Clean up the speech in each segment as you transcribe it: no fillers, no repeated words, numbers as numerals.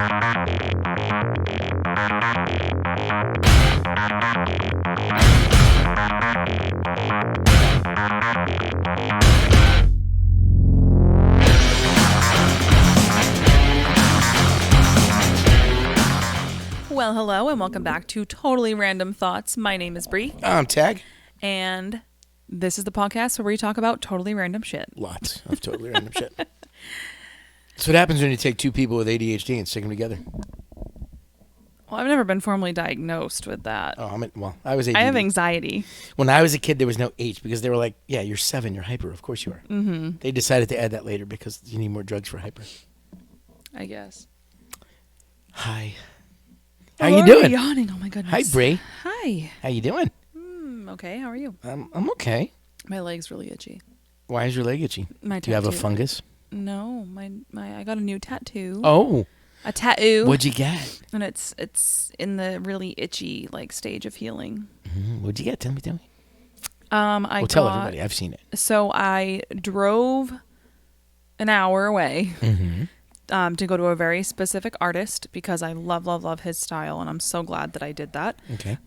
Well, hello, and welcome back to Totally Random Thoughts. My name is Brie. I'm Tag. And this is the podcast where we talk about totally random shit. Lots of totally random shit. That's what happens when you take two people with ADHD and stick them together. Well, I've never been formally diagnosed with that. Oh, I was ADD. I have anxiety. When I was a kid, there was no H because they were like, yeah, you're 7, you're hyper. Of course you are. Mm-hmm. They decided to add that later because you need more drugs for hyper. I guess. Hi. How you doing? Yawning. Oh my goodness. Hi, Brie. Hi. How you doing? Okay. How are you? I'm okay. My leg's really itchy. Why is your leg itchy? My tattoo. Do you have a fungus? No. I got a new tattoo. Oh. A tattoo. What'd you get? And it's in the really itchy stage of healing. Mm-hmm. What'd you get? Tell me. Tell everybody. I've seen it. So I drove an hour away. Mm-hmm. To go to a very specific artist because I love his style, and I'm so glad that I did that. Okay.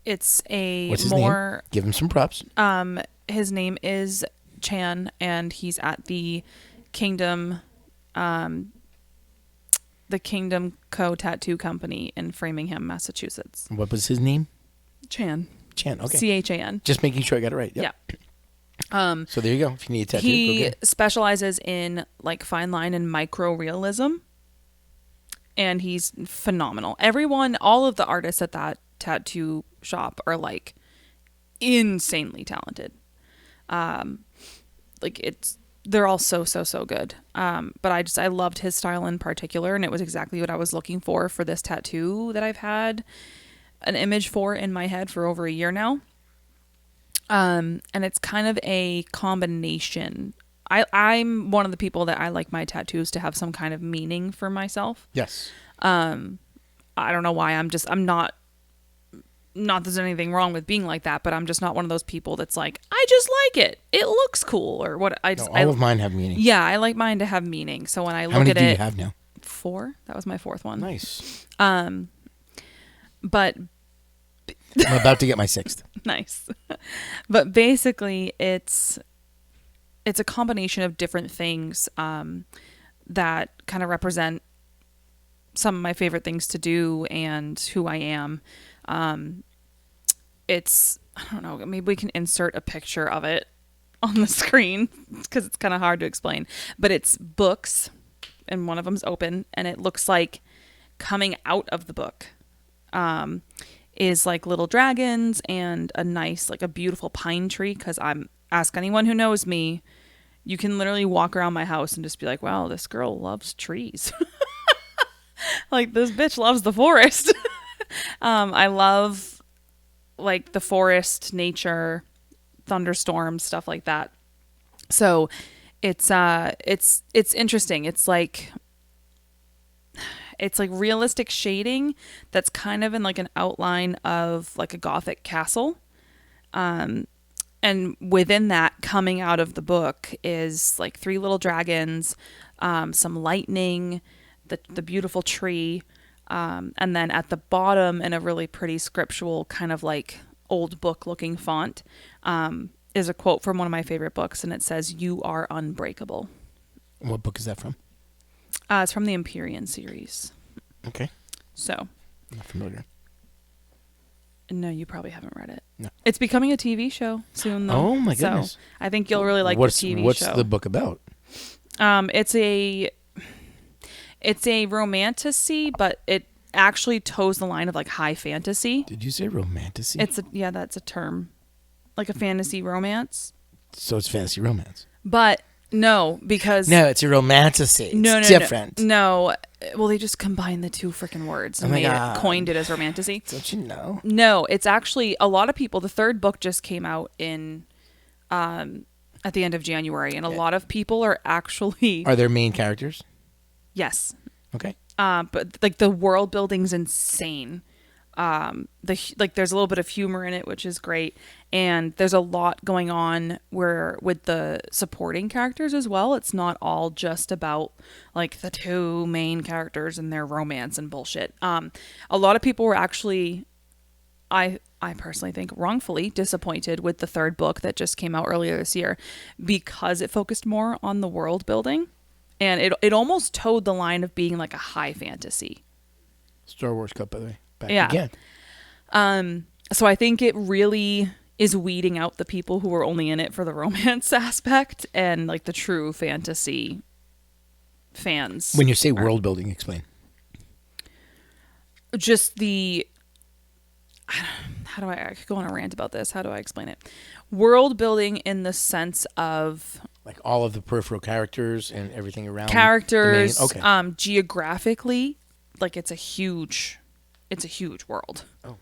It's a What's his name? Give him some props. His name is Chan, and he's at the Kingdom Co. Tattoo Company in Framingham, Massachusetts. What was his name? Chan. Okay. CHAN. Just making sure I got it right. Yep. Yeah. So there you go. If you need a tattoo, he specializes in fine line and micro realism, and he's phenomenal. All of the artists at that tattoo shop are insanely talented. They're all so good. But I loved his style in particular, and it was exactly what I was looking for this tattoo that I've had an image for in my head for over a year now. And it's kind of a combination. I'm one of the people that I like my tattoos to have some kind of meaning for myself. Yes. I don't know why. I'm not that there's anything wrong with being like that, but I'm just not one of those people that's like, I just like it. It looks cool or what. All of mine have meaning. Yeah. I like mine to have meaning. So when I look at it. How many do you have now? 4. That was my 4th one. Nice. But I'm about to get my 6th. Nice. But basically it's a combination of different things that kind of represent some of my favorite things to do and who I am. I don't know, maybe we can insert a picture of it on the screen because it's kind of hard to explain, but it's books and one of them's open and it looks like coming out of the book is little dragons and a nice, a beautiful pine tree. Cause ask anyone who knows me, you can literally walk around my house and just be like, wow, this girl loves trees. This bitch loves the forest. I love the forest, nature, thunderstorms, stuff like that. So it's interesting. It's realistic shading that's kind of in an outline of a Gothic castle. And within that, coming out of the book is 3 little dragons, some lightning, the beautiful tree. And then at the bottom in a really pretty scriptural kind of old book looking font, is a quote from one of my favorite books. And it says, "You are unbreakable." What book is that from? It's from the Empyrean series. Okay. So. Not familiar. No, you probably haven't read it. No. It's becoming a TV show soon, though. Oh, my goodness. So I think you'll really like the TV show. What's the book about? It's a romantasy, but it actually toes the line of high fantasy. Did you say romantasy? That's a term. A fantasy romance. So it's fantasy romance. But no, because... No, it's a romantasy. It's different. No. Well, they just combined the 2 freaking words and coined it as romantasy. Don't you know? No, it's actually a lot of people. The 3rd book just came out in at the end of January, and a lot of people are actually... Are there main characters? Yes. Okay. But the world building's insane. there's a little bit of humor in it, which is great, and there's a lot going on where with the supporting characters as well. It's not all just about like the two main characters and their romance and bullshit. A lot of people were actually, I personally think wrongfully disappointed with the third book that just came out earlier this year because it focused more on the world building, and it almost towed the line of being like a high fantasy. Star Wars Cup, by the way. Back Yeah. again. So I think it really is weeding out the people who are only in it for the romance aspect and like the true fantasy fans. When you say world building, explain. Just how do I could go on a rant about this? How do I explain it? World building in the sense of Like all of the peripheral characters and everything around characters, the main, okay. Geographically, like it's a huge world. Oh.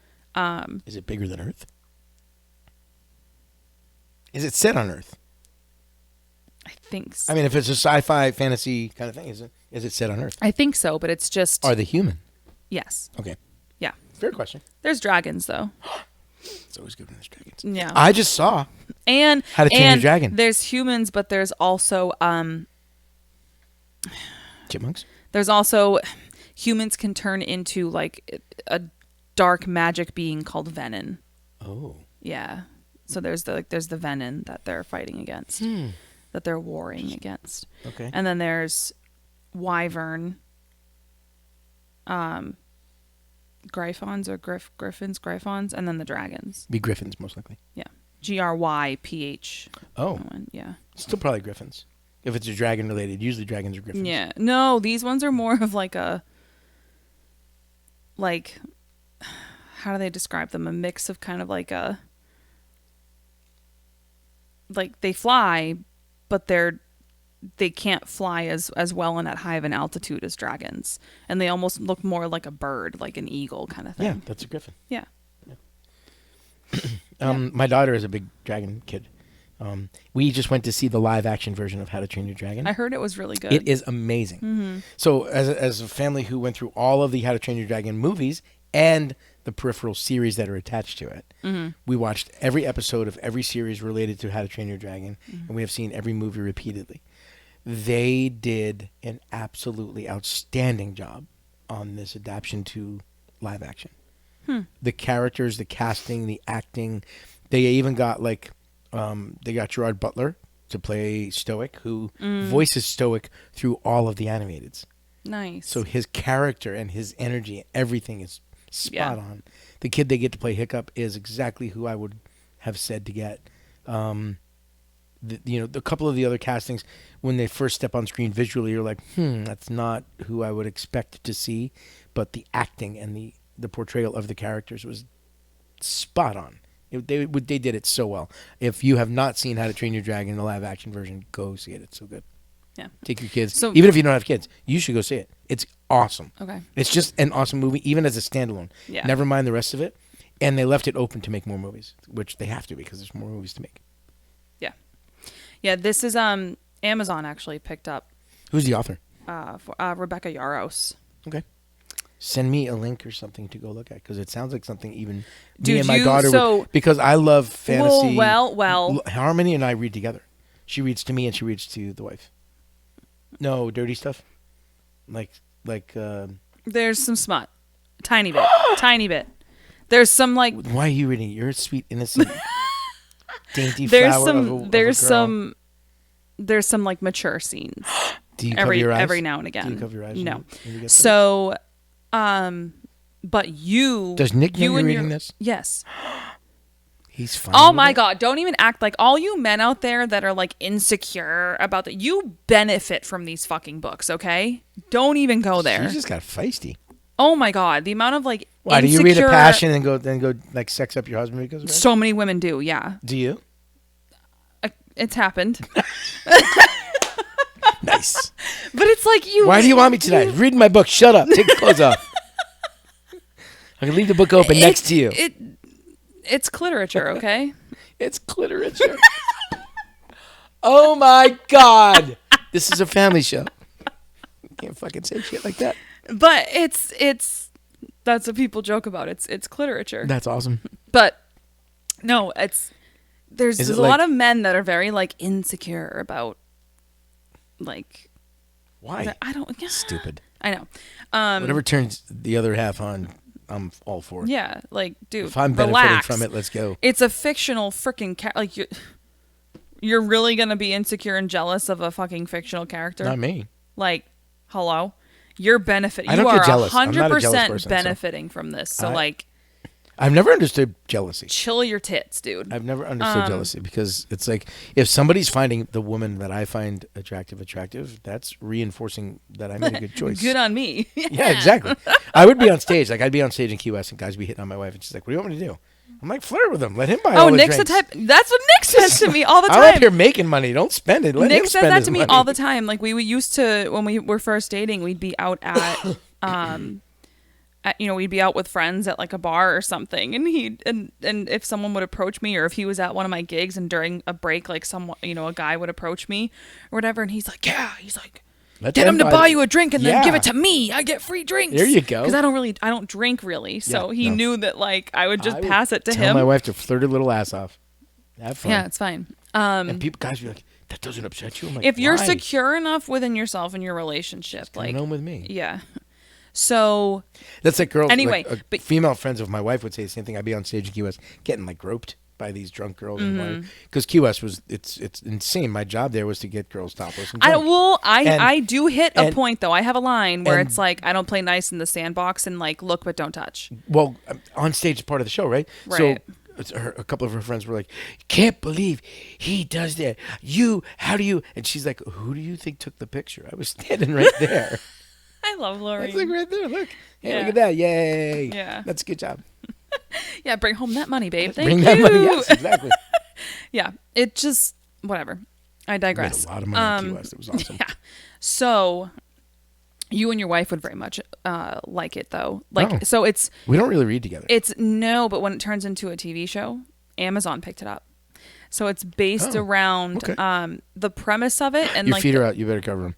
Is it bigger than Earth? Is it set on Earth? I think so. I mean, if it's a sci-fi fantasy kind of thing, is it set on Earth? I think so, but it's just Are they human? yes. Okay. Yeah. Fair question. There's dragons though. It's always good when there's dragons. Yeah. I just saw And How to Train Your Dragon. There's humans, but there's also chipmunks. there's also humans can turn into like a dark magic being called venom. Oh. Yeah. So there's the venom that they're fighting against. That they're warring against. Okay. And then there's wyvern, gryphons or gryphons, and then the dragons. Be griffins, most likely. Yeah. Gryph. Oh. Yeah. Still probably griffins. If it's a dragon related, usually dragons are griffins. Yeah. No, these ones are more of like how do they describe them? A mix of kind of like they fly, but they can't fly as well and at high of an altitude as dragons. And they almost look more like a bird, like an eagle kind of thing. Yeah, that's a griffin. Yeah. My daughter is a big dragon kid. We just went to see the live action version of How to Train Your Dragon. I heard it was really good. It is amazing. Mm-hmm. So as a family who went through all of the How to Train Your Dragon movies and the peripheral series that are attached to it, we watched every episode of every series related to How to Train Your Dragon, and we have seen every movie repeatedly. They did an absolutely outstanding job on this adaptation to live action. The characters, the casting, the acting. They even got they got Gerard Butler to play Stoic, who voices Stoic through all of the animateds. Nice. So his character and his energy, everything is spot on. The kid they get to play Hiccup is exactly who I would have said to get. The couple of the other castings, when they first step on screen visually, you're like, that's not who I would expect to see. But the acting and the portrayal of the characters was spot on. They did it so well. If you have not seen How to Train Your Dragon, the live action version, go see it. It's so good. Yeah. Take your kids. So, even if you don't have kids, you should go see it. It's awesome. Okay. It's just an awesome movie, even as a standalone. Yeah. Never mind the rest of it. And they left it open to make more movies, which they have to because there's more movies to make. Yeah. Yeah, this is Amazon actually picked up Who's the author? for Rebecca Yarros. Okay. Send me a link or something to go look at because it sounds like something even Dude, me and my daughter would, because I love fantasy. Well. Harmony and I read together. She reads to me and she reads to the wife. No dirty stuff. Like There's some smut. Tiny bit. There's some like why are you reading? You're a sweet innocent dainty there's flower some of a there's girl. there's some like mature scenes. Do you cover your eyes? Every now and again. Do you cover your eyes? No. when you get So but you Does Nick know you're and reading this? Yes. He's fine. Oh with my it? God. Don't even act like all you men out there that are like insecure about that. You benefit from these fucking books, okay? Don't even go there. She just got feisty. Oh my God. The amount of like Why do you insecure, read a passion and go like sex up your husband because of it? So many women do, yeah. Do you? It's happened. Nice. But it's like you. Why do you want me tonight? Reading my book. Shut up. Take the clothes off. I can leave the book open next to you. It's cliterature, okay? It's cliterature. Oh my God. This is a family show. You can't fucking say shit like that. But it's That's what people joke about. It's cliterature. That's awesome. But no, there's Is it a lot of men that are very like insecure about like why? I don't. Yeah, Stupid. I know. Whatever turns the other half on, I'm all for it. Yeah, like dude, If I'm benefiting relax. from it, let's go. It's a fictional freaking like you're really gonna be insecure and jealous of a fucking fictional character? Not me. Like, hello, you're benefiting. I don't You get are jealous. I'm not a jealous 100% person, so benefiting from this. So like, I've never understood jealousy. chill your tits, dude. I've never understood jealousy because it's like if somebody's finding the woman that I find attractive, that's reinforcing that I made a good choice. Good on me. Yeah, exactly. I would be on stage. Like I'd be on stage in Key West and guys would be hitting on my wife and she's like, "What do you want me to do?" I'm like, "Flirt with him. Let him buy all the Nick's drinks." the type. That's what Nick says to me all the time. I'm up here making money. Don't spend it. Let Nick him says spend that his to me money. all the time. Like we used to when we were first dating, we'd be out at we'd be out with friends at like a bar or something, and and if someone would approach me, or if he was at one of my gigs and during a break, like someone, a guy would approach me or whatever, and he's like, get him to buy you a drink and then give it to me. I get free drinks. There you go. Because I don't drink really, so he knew that like I would just pass it to tell him. my wife to flirt her little ass off. Have fun. Yeah, it's fine. And guys be like, "That doesn't upset you." I'm like, if you're why? secure enough within yourself and your relationship, like Coming home with me. yeah. So That's like girls. Anyway, like, but female friends of my wife would say the same thing. I'd be on stage in Key West getting like groped by these drunk girls, because Key West it's insane. My job there was to get girls topless. And drunk. I do hit a point though. I have a line where it's like I don't play nice in the sandbox and like look but don't touch. Well, on stage is part of the show, right? Right. So a couple of her friends were like, "Can't believe he does that. How do you?" And she's like, "Who do you think took the picture? I was standing right there." I love Lori. It's like right there. Look. Hey, Yeah. look at that. Yay. Yeah. That's a good job. Yeah, bring home that money, babe. Thank Bring you. that money. Yes, exactly. Yeah, it just whatever. I digress. We made a lot of money in Key West. It was awesome. Yeah. So you and your wife would very much like it though. Like Oh. so it's We don't really read together. but when it turns into a TV show, Amazon picked it up. So it's based around okay. the premise of it and Your like feet are out. You better cover them.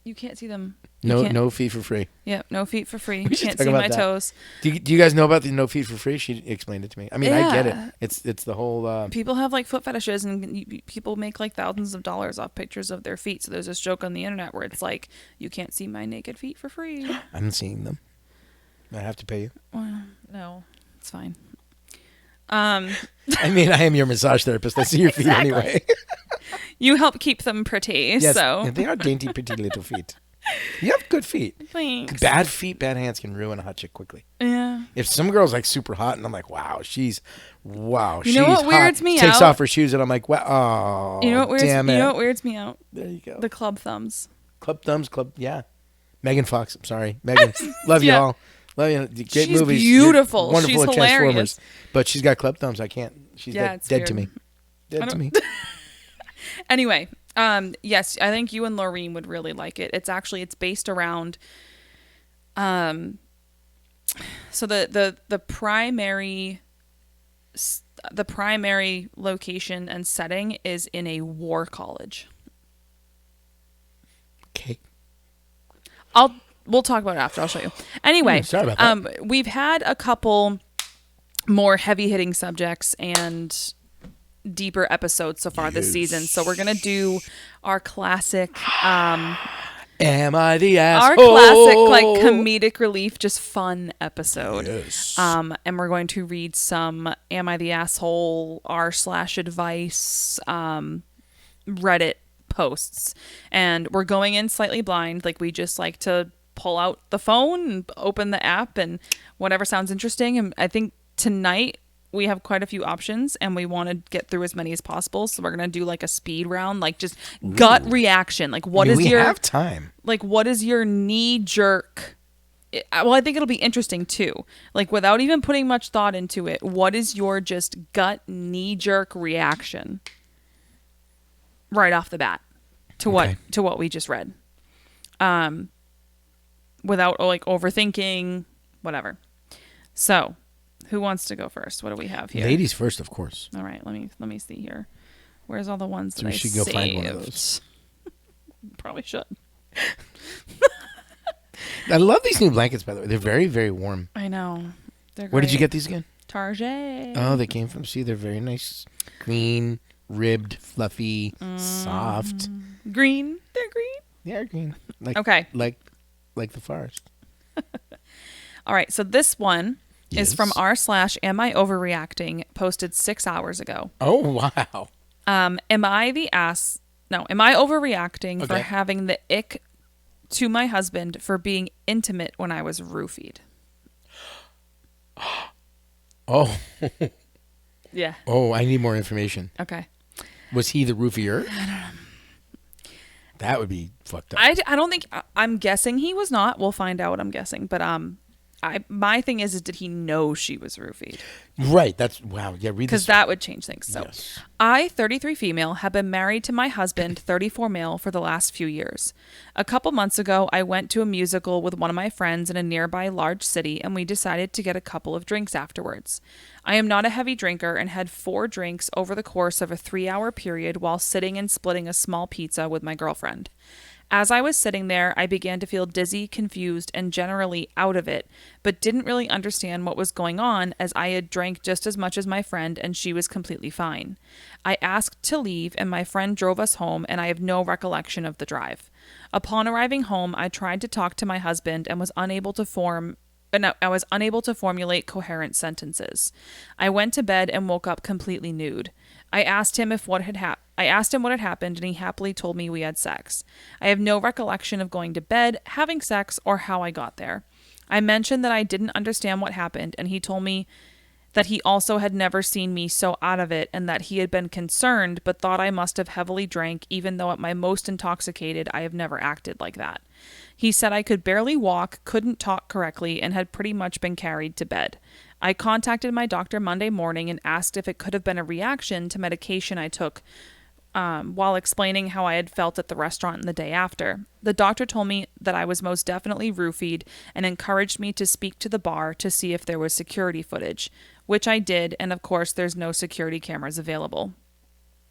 you can't see them. No feet for free. Yeah, no feet for free. We You should can't talk see about my that. toes. Do you guys know about the no feet for free? She explained it to me. I mean, I get Yeah. it. It's the whole. People have like foot fetishes and people make like thousands of dollars off pictures of their feet. So there's this joke on the internet where it's like, you can't see my naked feet for free. I'm seeing them. I have to pay you. Well, no, it's fine. I mean, I am your massage therapist. I see your feet anyway. You help keep them pretty, Yes, so. they are dainty, pretty little feet. You have good feet. Thanks. Bad feet, bad hands can ruin a hot chick quickly. Yeah. If some girl's like super hot and I'm like, wow, she's You she's know what hot. weirds me Takes out? off her shoes and I'm like, wow, You know what damn it. weirds me out? There you go. The club thumbs. Club thumbs, yeah. Megan Fox, I'm sorry. Megan, love Yeah. y'all. Love you. Great She's movies. beautiful. You're wonderful She's at hilarious. Transformers. But she's got club thumbs. I can't. She's It's dead to weird. me. Dead to me. Anyway, yes, I think you and Laureen would really like it. It's based around, so the primary location and setting is in a war college. Okay. We'll talk about it after. I'll show you. Anyway, sorry about that. We've had a couple more heavy hitting subjects and deeper episodes so far this season. So we're gonna do our classic Am I the asshole? our classic like comedic relief, just fun episode. Yes. And we're going to read some Am I the Asshole r/advice Reddit posts. And we're going in slightly blind. Like we just like to pull out the phone and open the app and whatever sounds interesting. And I think tonight we have quite a few options and we want to get through as many as possible. So we're going to do like a speed round, like just gut reaction. Like what is we your have time. like what is your knee jerk? Well, I think it'll be interesting too. Like without even putting much thought into it, what is your just gut knee jerk reaction right off the bat to what we just read? Without like overthinking, whatever. So, who wants to go first? What do we have here? Ladies first, of course. All right, let me see here. Where's all the ones that So we I should go saved? find one of those. Probably should. I love these new blankets, by the way. They're very, very warm. I know. They're great. Where did you get these again? Target. Oh, they came from. See, they're very nice, green, ribbed, fluffy, soft. Green. They're green. They are green. Like, Okay. Like the forest. All right. So this one is from Yes. r/Am I Overreacting, posted 6 hours ago. Oh, wow. Am I the ass? No. Am I overreacting for Okay. having the ick to my husband for being intimate when I was roofied? Oh, Yeah. oh, I need more information. Okay. Was he the roofier? That would be fucked up. I don't think I'm guessing he was not. We'll find out. I'm guessing, but my thing is did he know she was roofied? Right. That's wow. Yeah. Read Because this. that would change things. So, Yes. I, 33 female, have been married to my husband, 34 male, for the last few years. A couple months ago, I went to a musical with one of my friends in a nearby large city, and we decided to get a couple of drinks afterwards. I am not a heavy drinker and had 4 drinks over the course of a 3-hour period while sitting and splitting a small pizza with my girlfriend. As I was sitting there, I began to feel dizzy, confused, and generally out of it, but didn't really understand what was going on as I had drank just as much as my friend and she was completely fine. I asked to leave and my friend drove us home and I have no recollection of the drive. Upon arriving home, I tried to talk to my husband and was unable to formulate coherent sentences. I went to bed and woke up completely nude. I asked him what had happened, and he happily told me we had sex. I have no recollection of going to bed, having sex, or how I got there. I mentioned that I didn't understand what happened, and he told me that he also had never seen me so out of it and that he had been concerned but thought I must have heavily drank, even though at my most intoxicated I have never acted like that. He said I could barely walk, couldn't talk correctly, and had pretty much been carried to bed. I contacted my doctor Monday morning and asked if it could have been a reaction to medication I took while explaining how I had felt at the restaurant the day after. The doctor told me that I was most definitely roofied and encouraged me to speak to the bar to see if there was security footage, which I did, and of course there's no security cameras available.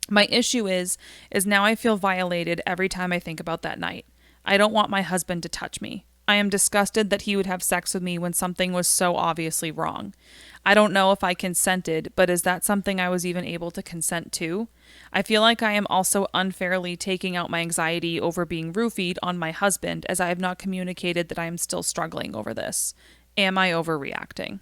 My issue is now I feel violated every time I think about that night. I don't want my husband to touch me. I am disgusted that he would have sex with me when something was so obviously wrong. I don't know if I consented, but is that something I was even able to consent to? I feel like I am also unfairly taking out my anxiety over being roofied on my husband, as I have not communicated that I am still struggling over this. Am I overreacting?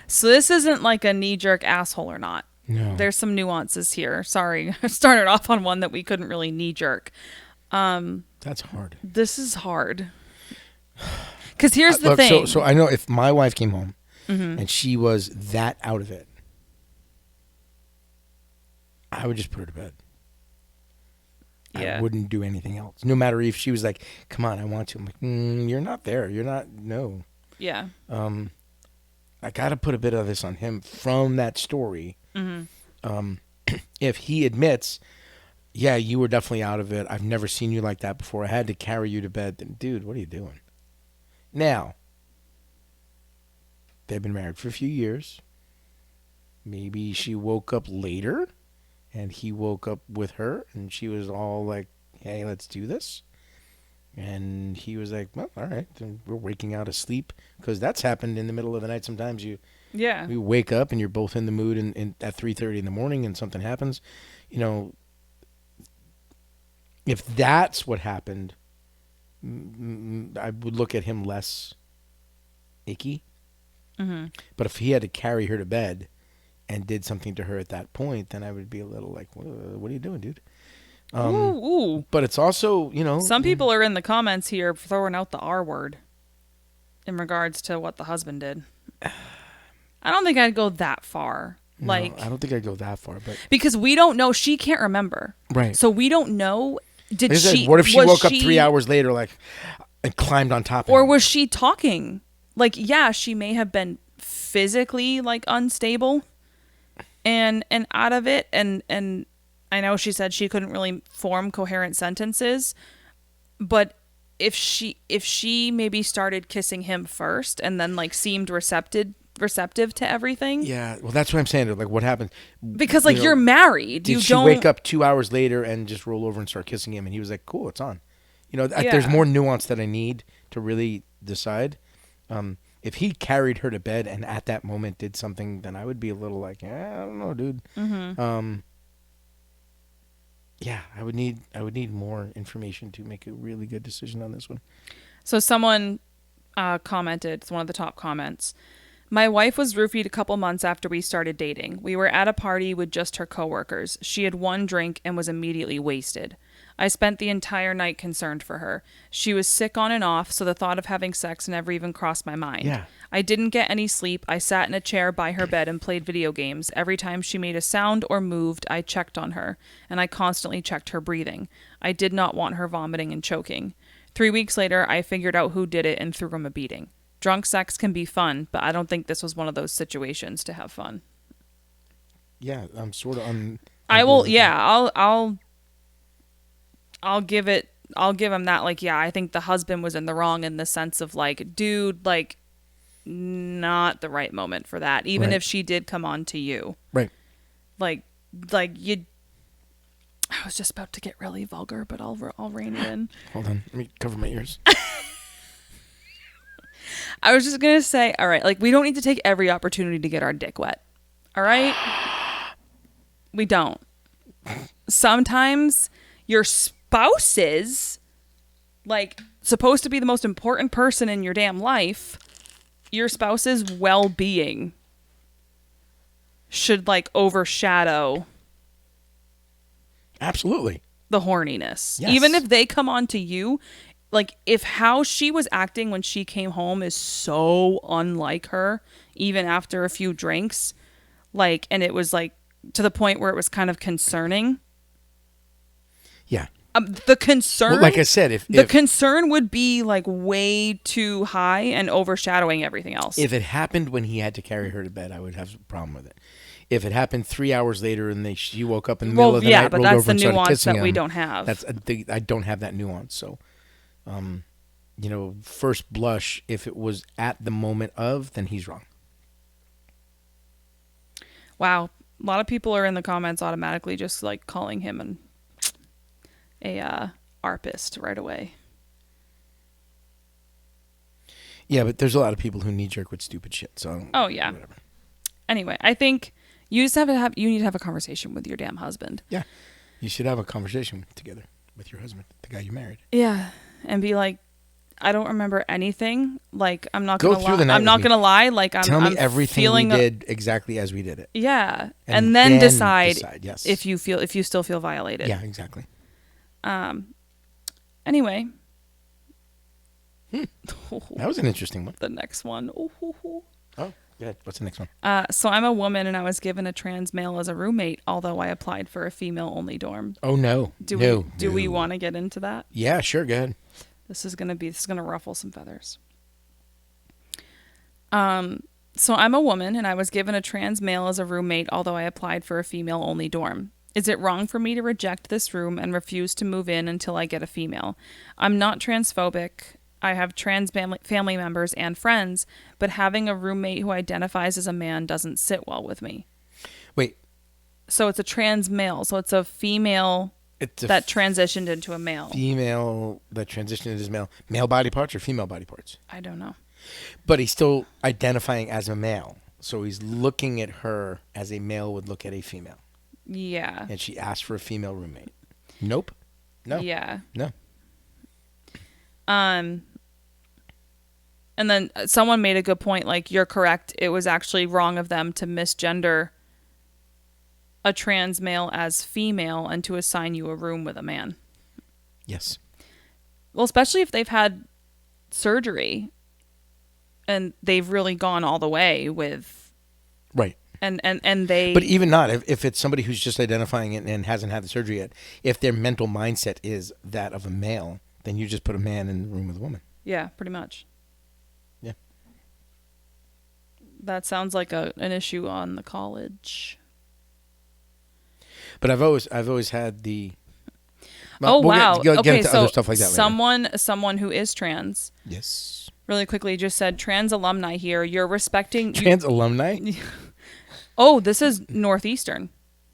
So this isn't like a knee-jerk asshole or not. No. There's some nuances here. Sorry, I started off on one that we couldn't really knee-jerk. That's hard. This is hard. Because here's the Look, thing. So I know if my wife came home and she was that out of it, I would just put her to bed. Yeah. I wouldn't do anything else. No matter if she was like, come on, I want to. I'm like, you're not there. You're not, no. Yeah. I got to put a bit of this on him from that story. If he admits, yeah, you were definitely out of it. I've never seen you like that before. I had to carry you to bed. Then, dude, what are you doing? Now, they've been married for a few years. Maybe she woke up later and he woke up with her and she was all like, hey, let's do this. And he was like, well, all right, then we're waking out of sleep. Because that's happened in the middle of the night. Sometimes you wake up and you're both in the mood and at 3:30 in the morning and something happens. You know, if that's what happened, I would look at him less icky. But if he had to carry her to bed and did something to her at that point, then I would be a little like, what are you doing, dude? Ooh. But it's also, you know. Some people are in the comments here throwing out the R word in regards to what the husband did. I don't think I'd go that far. No, I don't think I'd go that far. But because we don't know. She can't remember. Right. So we don't know. Did she? What if she woke up 3 hours later, like, and climbed on top of him? Or was she talking? Like, yeah, she may have been physically, like, unstable and out of it. And I know she said she couldn't really form coherent sentences. But if she maybe started kissing him first and then, like, seemed receptive to everything. Yeah, well, that's what I'm saying. Like, what happened? Because, like, you're married. Did she wake up 2 hours later and just roll over and start kissing him? And he was like, cool, it's on. There's more nuance that I need to really decide. If he carried her to bed and at that moment did something, then I would be a little like, I don't know, dude. Mm-hmm. Yeah, I would need more information to make a really good decision on this one. So someone commented, it's one of the top comments. My wife was roofied a couple months after we started dating. We were at a party with just her coworkers. She had one drink and was immediately wasted. I spent the entire night concerned for her. She was sick on and off, so the thought of having sex never even crossed my mind. Yeah. I didn't get any sleep. I sat in a chair by her bed and played video games. Every time she made a sound or moved, I checked on her, and I constantly checked her breathing. I did not want her vomiting and choking. 3 weeks later, I figured out who did it and threw him a beating. Drunk sex can be fun, but I don't think this was one of those situations to have fun. Yeah, I'm sort of on. I will. Yeah, I'll give him that. Like, yeah, I think the husband was in the wrong in the sense of like, dude, like, not the right moment for that. Even Right. if she did come on to you, Right. like you. I was just about to get really vulgar, but I'll rein it in. Hold on, let me cover my ears. I was just gonna say, all right, like we don't need to take every opportunity to get our dick wet. All right, we don't. Sometimes your spouse is like supposed to be the most important person in your damn life. Your spouse's well-being should like overshadow Absolutely. the horniness. Yes. Even if they come on to you, like if how she was acting when she came home is so unlike her, even after a few drinks, like, and it was like to the point where it was kind of concerning. Yeah. The concern, Well, like I said, if concern would be like way too high and overshadowing everything else. if it happened when he had to carry her to bed, I would have a problem with it. If it happened 3 hours later and she woke up in the middle of the night, but rolled that's over the and started nuance kissing that we him, don't have. I don't have that nuance. So, first blush, if it was at the moment of, then he's wrong. Wow, a lot of people are in the comments automatically just like calling him a arpist right away. Yeah, but there's a lot of people who knee jerk with stupid shit. So Oh yeah. whatever. Anyway, I think you just you need to have a conversation with your damn husband. Yeah, you should have a conversation together with your husband, the guy you married. Yeah, and be like, I don't remember anything. Like I'm not Go gonna through lie. the night I'm not with me. gonna lie. Like Tell me I'm everything feeling we did exactly as we did it. Yeah, and then decide yes. if you still feel violated. Yeah, exactly. Anyway. That was an interesting one. The next one. Oh, go ahead. What's the next one? So I'm a woman and I was given a trans male as a roommate, although I applied for a female-only dorm. Oh no. Do we want to get into that? Yeah, sure. Go ahead. This is gonna ruffle some feathers. So I'm a woman and I was given a trans male as a roommate, although I applied for a female-only dorm. Is it wrong for me to reject this room and refuse to move in until I get a female? I'm not transphobic. I have trans family members and friends, but having a roommate who identifies as a man doesn't sit well with me. Wait. So it's a trans male. So it's a female that transitioned into a male. Female that transitioned into male. Male body parts or female body parts? I don't know. But he's still identifying as a male. So he's looking at her as a male would look at a female. Yeah. And she asked for a female roommate. Nope. No. Yeah. No. And then someone made a good point, like, you're correct. It was actually wrong of them to misgender a trans male as female and to assign you a room with a man. Yes. Well, especially if they've had surgery and they've really gone all the way with... Right. And they... But even not, if it's somebody who's just identifying it and hasn't had the surgery yet, if their mental mindset is that of a male, then you just put a man in the room with a woman. Yeah, pretty much. Yeah. That sounds like an issue on the college. But I've always had the... Well, wow. Get into other stuff like that someone who is trans... Yes. Really quickly just said, trans alumni here, you're respecting... Trans alumni? Oh, this is Northeastern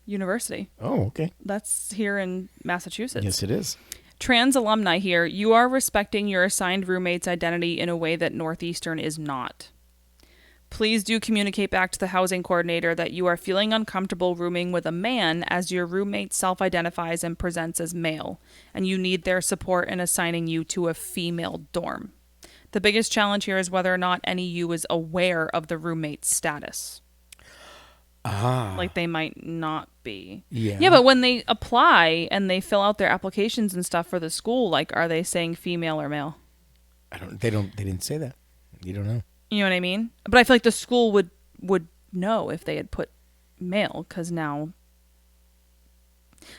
University. Oh, okay. That's here in Massachusetts. Yes, it is. Trans alumni here, you are respecting your assigned roommate's identity in a way that Northeastern is not. Please do communicate back to the housing coordinator that you are feeling uncomfortable rooming with a man as your roommate self-identifies and presents as male, and you need their support in assigning you to a female dorm. The biggest challenge here is whether or not any you is aware of the roommate's status. Like they might not be. Yeah, but when they apply and they fill out their applications and stuff for the school, like, are they saying female or male? They didn't say that. You don't know. You know what I mean? But I feel like the school would know if they had put male, because now...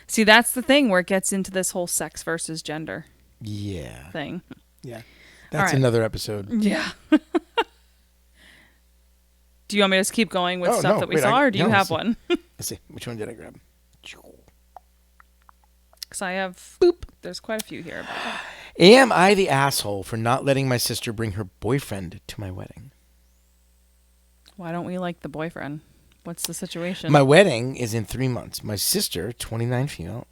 See, that's the thing where it gets into this whole sex versus gender thing. Yeah. That's another episode. Yeah. Do you want me to just keep going with stuff that we saw, or do you have one? Let's see. Which one did I grab? Because I have... There's quite a few here. Am I the asshole for not letting my sister bring her boyfriend to my wedding? Why don't we like the boyfriend? What's the situation? My wedding is in 3 months. My sister, 26 female,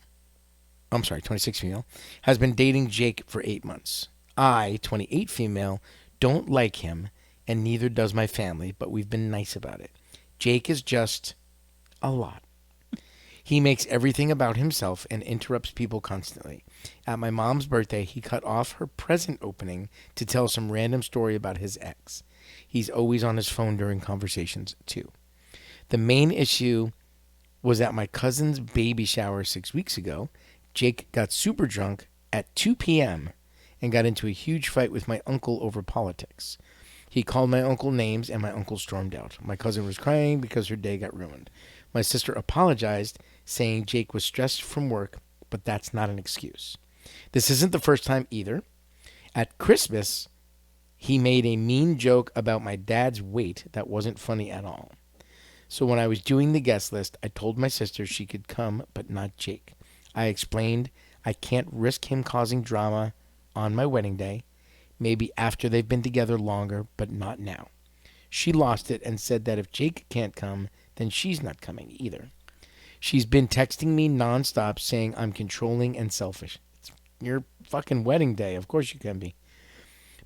has been dating Jake for 8 months. I, 28 female, don't like him, and neither does my family, but we've been nice about it. Jake is just a lot. He makes everything about himself and interrupts people constantly. At my mom's birthday, he cut off her present opening to tell some random story about his ex. He's always on his phone during conversations, too. The main issue was at my cousin's baby shower 6 weeks ago. Jake got super drunk at 2 p.m. and got into a huge fight with my uncle over politics. He called my uncle names, and my uncle stormed out. My cousin was crying because her day got ruined. My sister apologized, saying Jake was stressed from work, but that's not an excuse. This isn't the first time either. At Christmas, he made a mean joke about my dad's weight that wasn't funny at all. So when I was doing the guest list, I told my sister she could come, but not Jake. I explained I can't risk him causing drama on my wedding day. Maybe after they've been together longer, but not now. She lost it and said that if Jake can't come, then she's not coming either. She's been texting me nonstop saying I'm controlling and selfish. It's your fucking wedding day. Of course you can be.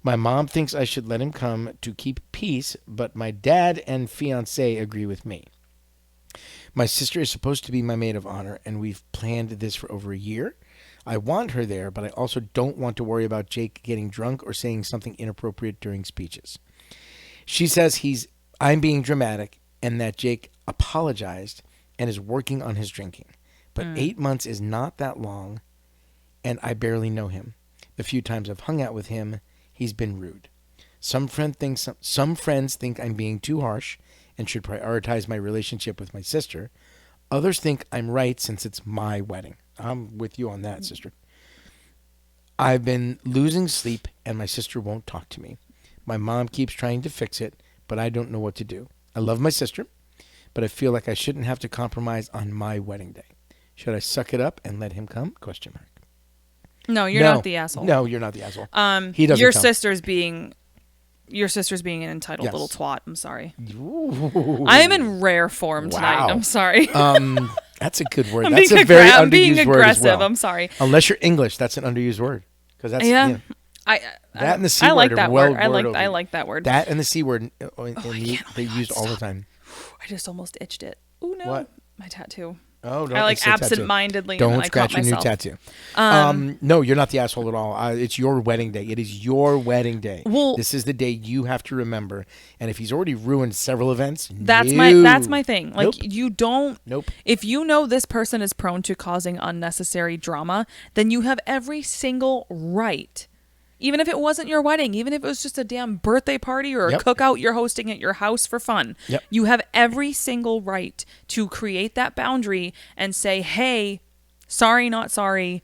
My mom thinks I should let him come to keep peace, but my dad and fiancé agree with me. My sister is supposed to be my maid of honor, and we've planned this for over a year. I want her there, but I also don't want to worry about Jake getting drunk or saying something inappropriate during speeches. She says I'm being dramatic and that Jake apologized and is working on his drinking. But 8 months is not that long, and I barely know him. The few times I've hung out with him, he's been rude. Some friends think I'm being too harsh and should prioritize my relationship with my sister. Others think I'm right since it's my wedding. I'm with you on that, sister. I've been losing sleep, and my sister won't talk to me. My mom keeps trying to fix it, but I don't know what to do. I love my sister, but I feel like I shouldn't have to compromise on my wedding day. Should I suck it up and let him come? ? No, you're not the asshole. No, you're not the asshole. He doesn't. Your sister's being an entitled little twat. I'm sorry. Ooh. I am in rare form tonight. I'm sorry. That's a good word. That's a very I'm being underused word as aggressive. well. I'm sorry. Unless you're English, that's an underused word. Because that's that and the C word are well I like that word. That and the C word they used all the time. I just almost itched it. Oh no, what? My tattoo. Oh, don't. I absent-mindedly. Don't scratch your new tattoo. No, you're not the asshole at all. It's your wedding day. It is your wedding day. Well, this is the day you have to remember. And if he's already ruined several events, that's my thing. Like you don't. Nope. If you know this person is prone to causing unnecessary drama, then you have every single right. Even if it wasn't your wedding, even if it was just a damn birthday party or a cookout you're hosting at your house for fun, you have every single right to create that boundary and say, hey, sorry, not sorry.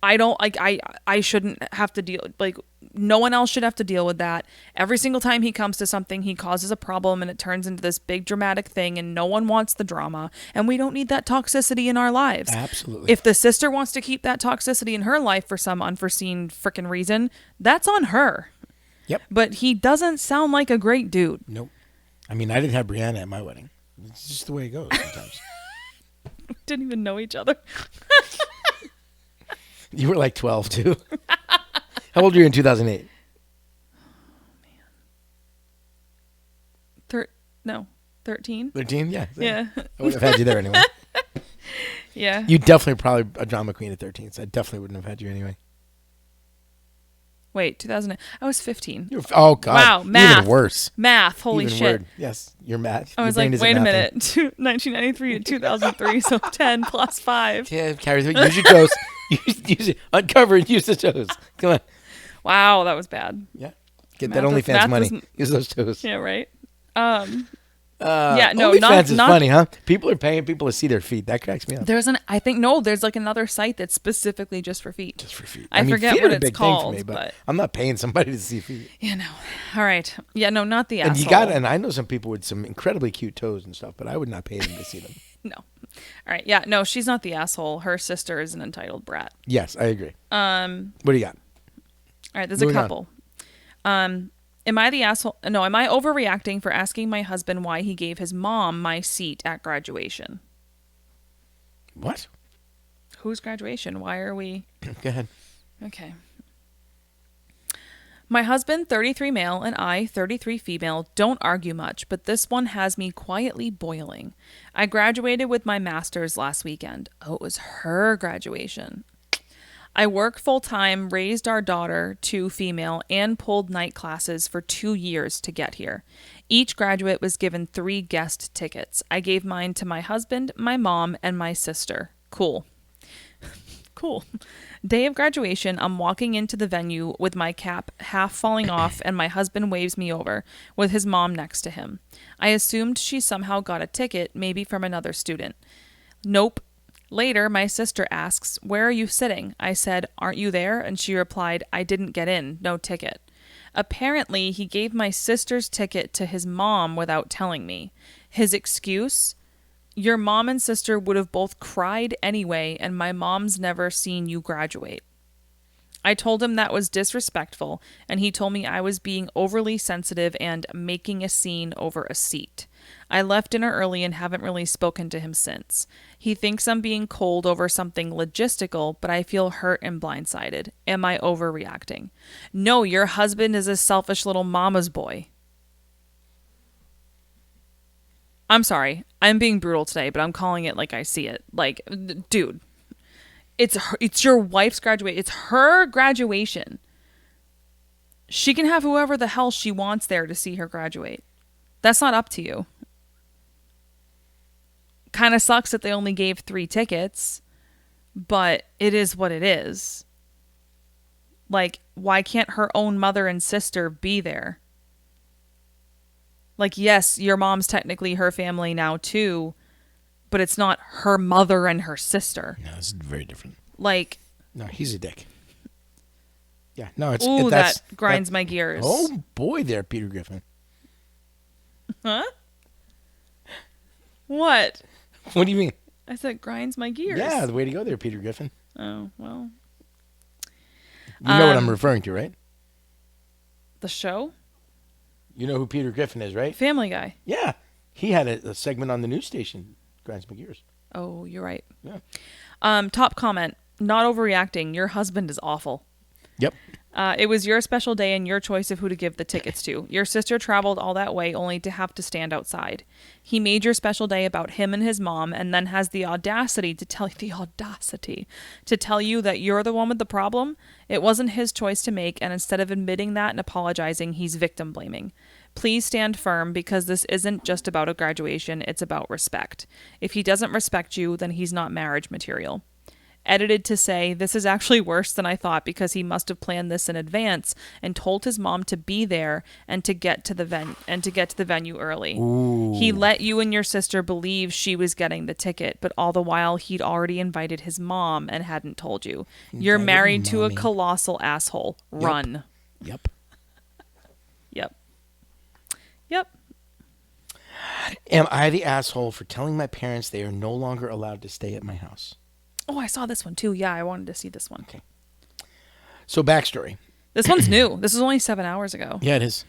I don't like, I shouldn't have to deal, like, no one else should have to deal with that. Every single time he comes to something, he causes a problem and it turns into this big dramatic thing and no one wants the drama. And we don't need that toxicity in our lives. Absolutely. If the sister wants to keep that toxicity in her life for some unforeseen freaking reason, that's on her. Yep. But he doesn't sound like a great dude. Nope. I mean, I didn't have Brianna at my wedding. It's just the way it goes sometimes. We didn't even know each other. You were like 12 too. How old were you in 2008? No, 13. 13? Yeah. Yeah. I wouldn't have had you there anyway. Yeah. You definitely probably a drama queen at 13, so I definitely wouldn't have had you anyway. Wait, 2000. I was 15. Oh, God. Wow, math. Even worse. Math. Holy Even shit. word. Yes, your math. I was like, wait a minute. 1993 to 2003, so 10 plus 5. Yeah, carry through. Use your toes. use it. Uncover and use the toes. Come on. Wow, that was bad. Yeah. Get Math that OnlyFans math money. doesn't- Use those toes. Yeah, right. Yeah, no, OnlyFans is not funny, huh? People are paying people to see their feet. That cracks me up. there's like another site that's specifically just for feet. Just for feet. I mean, forget feet what are a it's big thing for called, me, but I'm not paying somebody to see feet. yeah, no. All right. Yeah, no, not the And asshole. and I know some people with some incredibly cute toes and stuff, but I would not pay them to see them. No. All right. Yeah, no, she's not the asshole. Her sister is an entitled brat. Yes, I agree. What do you got? All right, there's Moving a couple. Am I the asshole? No, am I overreacting for asking my husband why he gave his mom my seat at graduation? What? Whose graduation? Why are we... Go ahead. Okay. My husband, 33 male, and I, 33 female, don't argue much, but this one has me quietly boiling. I graduated with my master's last weekend. Oh, it was her graduation. I work full-time, raised our daughter, 2 female, and pulled night classes for 2 years to get here. Each graduate was given 3 guest tickets. I gave mine to my husband, my mom, and my sister. Cool. Cool. Day of graduation, I'm walking into the venue with my cap half falling off, and my husband waves me over, with his mom next to him. I assumed she somehow got a ticket, maybe from another student. Nope. Later, my sister asks, "Where are you sitting?" I said, "Aren't you there?" And she replied, "I didn't get in. No ticket." Apparently, he gave my sister's ticket to his mom without telling me. His excuse? Your mom and sister would have both cried anyway, and my mom's never seen you graduate. I told him that was disrespectful, and he told me I was being overly sensitive and making a scene over a seat. I left dinner early and haven't really spoken to him since. He thinks I'm being cold over something logistical, but I feel hurt and blindsided. Am I overreacting? No, your husband is a selfish little mama's boy. I'm sorry. I'm being brutal today, but I'm calling it like I see it. Like, dude, it's your wife's graduation. It's her graduation. She can have whoever the hell she wants there to see her graduate. That's not up to you. Kind of sucks that they only gave 3 tickets, but it is what it is. Like, why can't her own mother and sister be there? Like, yes, your mom's technically her family now too, but it's not her mother and her sister. No, this is very different. Like, no, he's a dick. Yeah, no, it's ooh, that's, that grinds my gears. Oh boy, there, Peter Griffin. Huh? What? What do you mean? I said grinds my gears. Yeah, the way to go there, Peter Griffin. Oh, well. You know what I'm referring to, right? The show? You know who Peter Griffin is, right? Family Guy. Yeah. He had a segment on the news station, Grinds My Gears. Oh, you're right. Yeah. Top comment. Not overreacting. Your husband is awful. Yep. It was your special day and your choice of who to give the tickets to. Your sister traveled all that way only to have to stand outside. He made your special day about him and his mom, and then has the audacity to tell you that you're the one with the problem. It wasn't his choice to make, and instead of admitting that and apologizing, he's victim blaming. Please stand firm, because this isn't just about a graduation, it's about respect. If he doesn't respect you, then he's not marriage material. Edited to say, this is actually worse than I thought, because he must have planned this in advance and told his mom to be there and to get to the venue early. Ooh. He let you and your sister believe she was getting the ticket, but all the while he'd already invited his mom and hadn't told you. You're married to a colossal asshole. Yep. Run. Yep. Yep. Am I the asshole for telling my parents they are no longer allowed to stay at my house? Oh, I saw this one too. Yeah, I wanted to see this one. Okay. So backstory. This one's new. This was only 7 hours ago. Yeah, it is.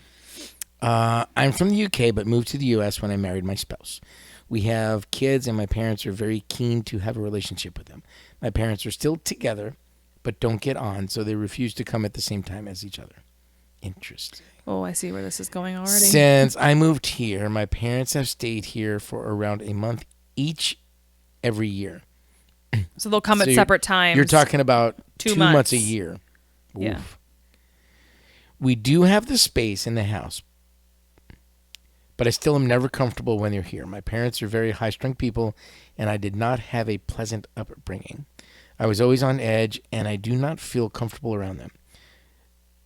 I'm from the UK, but moved to the US when I married my spouse. We have kids, and my parents are very keen to have a relationship with them. My parents are still together, but don't get on, so they refuse to come at the same time as each other. Interesting. Oh, I see where this is going already. Since I moved here, my parents have stayed here for around a month each every year. So they'll come So at separate times. You're talking about 2 2 months a year. Yeah. Oof. We do have the space in the house, but I still am never comfortable when they're here. My parents are very high-strung people, and I did not have a pleasant upbringing. I was always on edge, and I do not feel comfortable around them.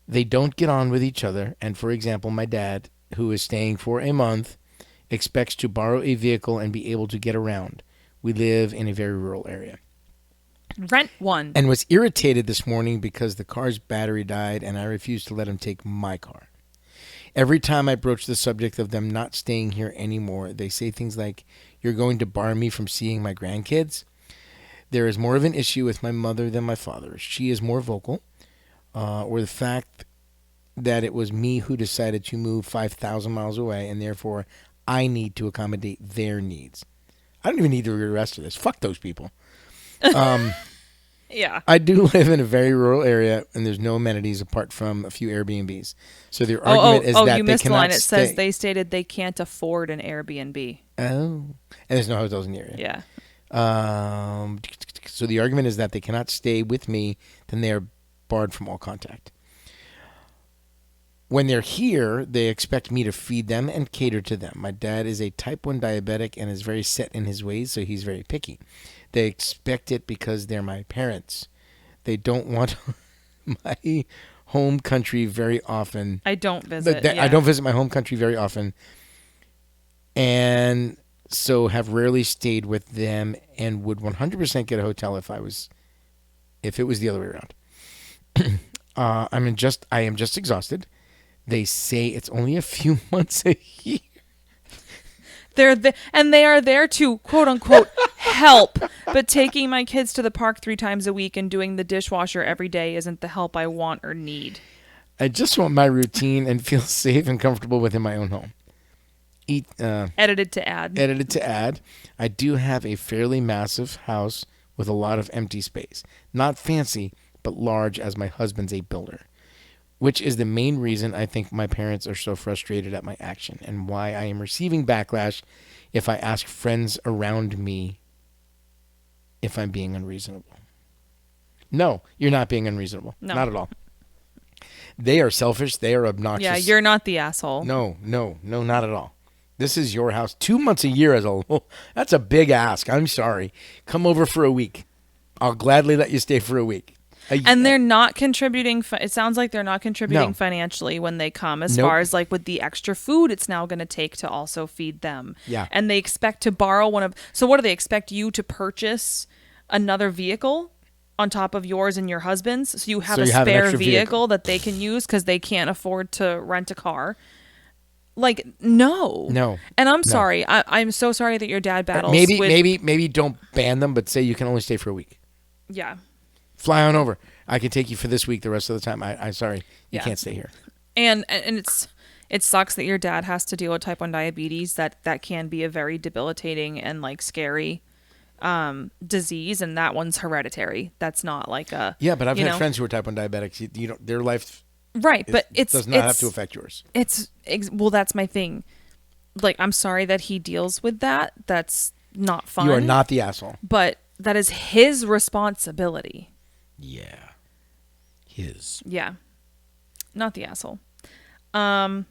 They don't get on with each other, and for example, my dad, who is staying for a month, expects to borrow a vehicle and be able to get around. We live in a very rural area. Rent one. And was irritated this morning because the car's battery died, and I refused to let him take my car. Every time I broach the subject of them not staying here anymore, they say things like, "You're going to bar me from seeing my grandkids?" There is more of an issue with my mother than my father. She is more vocal, or the fact that it was me who decided to move 5,000 miles away, and therefore I need to accommodate their needs. I don't even need to read the rest of this. Fuck those people. Yeah. I do live in a very rural area, and there's no amenities apart from a few Airbnbs. So their argument is that you they missed the cannot line. It stay. says they stated they can't afford an Airbnb. Oh. And there's no hotels in the area. Yeah. So the argument is that they cannot stay with me, then they are barred from all contact. When they're here, they expect me to feed them and cater to them. My dad is a type 1 diabetic and is very set in his ways, so he's very picky. They expect it because they're my parents. They don't want my home country very often. I don't visit. I don't visit my home country very often. And so have rarely stayed with them and would 100% get a hotel if it was the other way around. I am just exhausted. They say it's only a few months a year. And they are there to quote unquote help, but taking my kids to the park 3 times a week and doing the dishwasher every day isn't the help I want or need. I just want my routine and feel safe and comfortable within my own home. Edited to add. I do have a fairly massive house with a lot of empty space. Not fancy, but large, as my husband's a builder. Which is the main reason I think my parents are so frustrated at my action, and why I am receiving backlash if I ask friends around me if I'm being unreasonable. No, you're not being unreasonable. No. Not at all. They are selfish. They are obnoxious. Yeah, you're not the asshole. No, not at all. This is your house. 2 months a year that's a big ask. I'm sorry. Come over for a week. I'll gladly let you stay for a week. And they're not contributing. It sounds like they're not contributing financially when they come, as far as like with the extra food it's now going to take to also feed them. Yeah. And they expect to borrow one of. So what do they expect you to purchase another vehicle on top of yours and your husband's? So you have a spare vehicle that they can use because they can't afford to rent a car. Like, no. And I'm sorry. I'm so sorry that your dad battles. Maybe don't ban them, but say you can only stay for a week. Yeah. Fly on over. I can take you for this week. The rest of the time, I'm sorry, you can't stay here. And it sucks that your dad has to deal with type 1 diabetes. That can be a very debilitating and like scary disease, and that one's hereditary. That's not like a but I've had friends who are type 1 diabetics. You know, their life does not have to affect yours. Well, that's my thing. Like, I'm sorry that he deals with that. That's not fun. You are not the asshole, but that is his responsibility. Yeah. His. Yeah. Not the asshole. All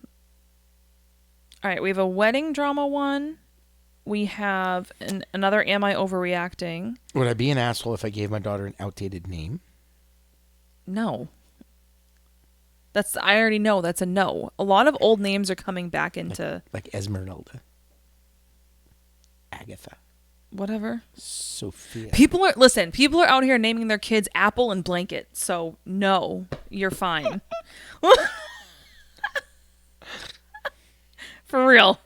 right, we have a wedding drama one. We have another Am I Overreacting? Would I be an asshole if I gave my daughter an outdated name? No. I already know that's a no. A lot of old names are coming back into... Like Esmeralda. Agatha. Whatever. Sophia. People are out here naming their kids Apple and Blanket. So no, you're fine. For real.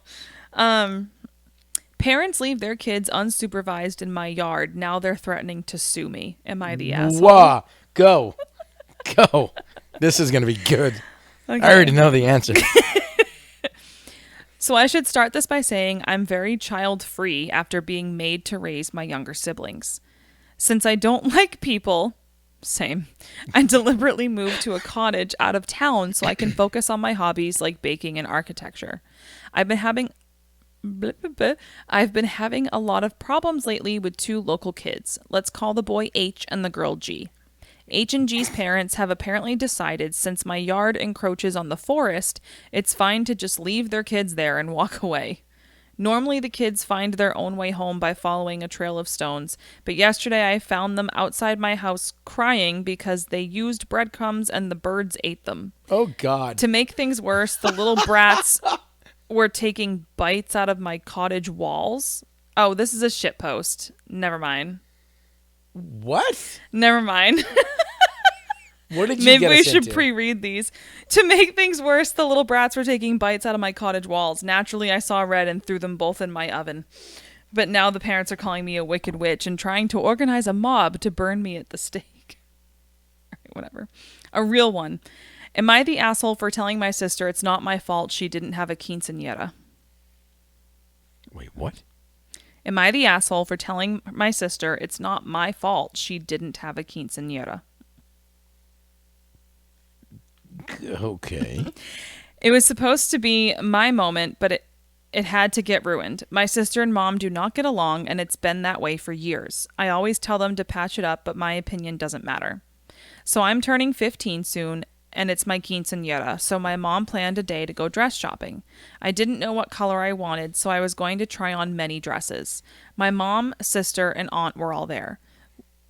Parents leave their kids unsupervised in my yard. Now they're threatening to sue me. Am I the asshole? Wah, go. This is going to be good. Okay. I already know the answer. So I should start this by saying I'm very child-free after being made to raise my younger siblings. Since I don't like people, Same. I deliberately moved to a cottage out of town so I can focus on my hobbies like baking and architecture. I've been having I've been having a lot of problems lately with two local kids. Let's call the boy H and the girl G. H and G's parents have apparently decided since my yard encroaches on the forest, it's fine to just leave their kids there and walk away. Normally, the kids find their own way home by following a trail of stones, but yesterday I found them outside my house crying because they used breadcrumbs and the birds ate them. Oh, God. To make things worse, the little brats were taking bites out of my cottage walls. Oh, this is a shit post. Never mind. What? Never mind. What did you Maybe get we us should into? pre-read these. To make things worse, the little brats were taking bites out of my cottage walls. Naturally, I saw red and threw them both in my oven. But now the parents are calling me a wicked witch and trying to organize a mob to burn me at the stake. Whatever. A real one. Am I the asshole for telling my sister it's not my fault she didn't have a quinceañera? Wait, what? Am I the asshole for telling my sister it's not my fault she didn't have a quinceañera? Okay. It was supposed to be my moment, but it had to get ruined. My sister and mom do not get along, and it's been that way for years. I always tell them to patch it up, but my opinion doesn't matter. So I'm turning 15 soon, and it's my quinceañera, so my mom planned a day to go dress shopping. I didn't know what color I wanted, so I was going to try on many dresses. My mom, sister, and aunt were all there.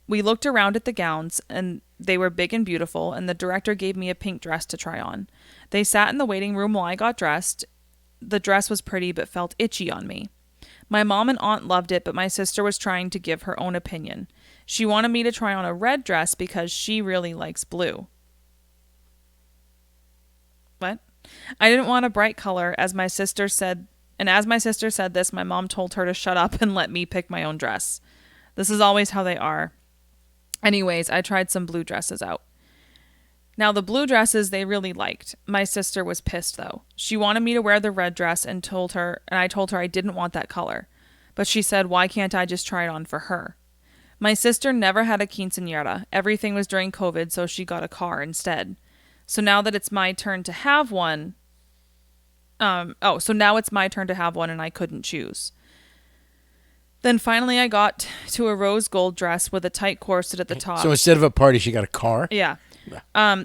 We looked around at the gowns, and they were big and beautiful, and the director gave me a pink dress to try on. They sat in the waiting room while I got dressed. The dress was pretty but felt itchy on me. My mom and aunt loved it, but my sister was trying to give her own opinion. She wanted me to try on a red dress because she really likes blue. What? I didn't want a bright color, as my sister said, and as my sister said this, my mom told her to shut up and let me pick my own dress. This is always how they are. Anyways, I tried some blue dresses out. Now, the blue dresses they really liked. My sister was pissed, though. She wanted me to wear the red dress and I told her I didn't want that color. But she said, why can't I just try it on for her? My sister never had a quinceañera. Everything was during COVID, so she got a car instead. So now that it's my turn to have one, so now it's my turn to have one and I couldn't choose. Then finally I got to a rose gold dress with a tight corset at the top. So instead of a party, she got a car? Yeah.